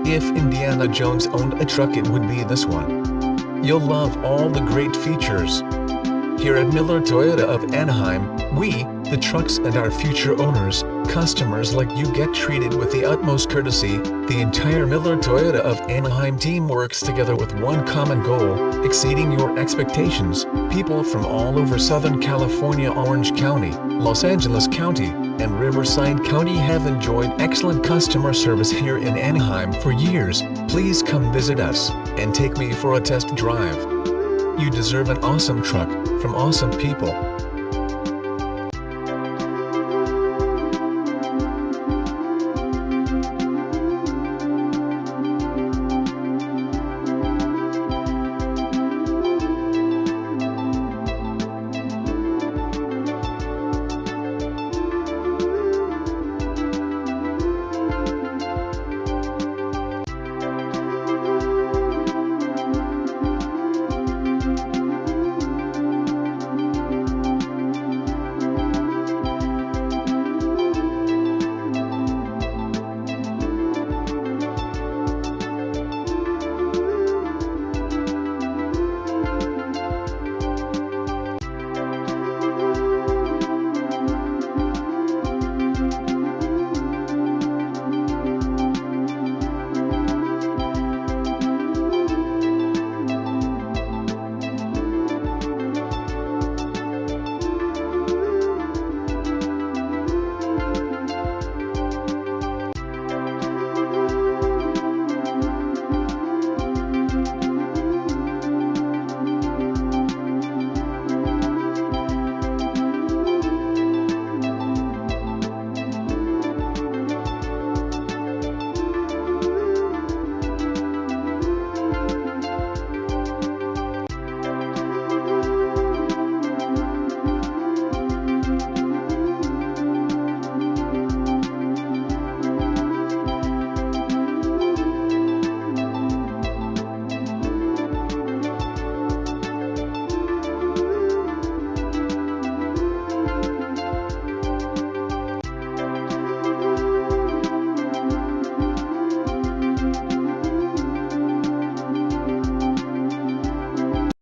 If Indiana Jones owned a truck, it would be this one. You'll love all the great features. Here at Miller Toyota of Anaheim, we, the trucks and our future owners, customers like you, get treated with the utmost courtesy. The entire Miller Toyota of Anaheim team works together with one common goal: exceeding your expectations. People from all over Southern California, Orange County, Los Angeles County, and Riverside County have enjoyed excellent customer service here in Anaheim for years. Please come visit us and take me for a test drive. You deserve an awesome truck from awesome people.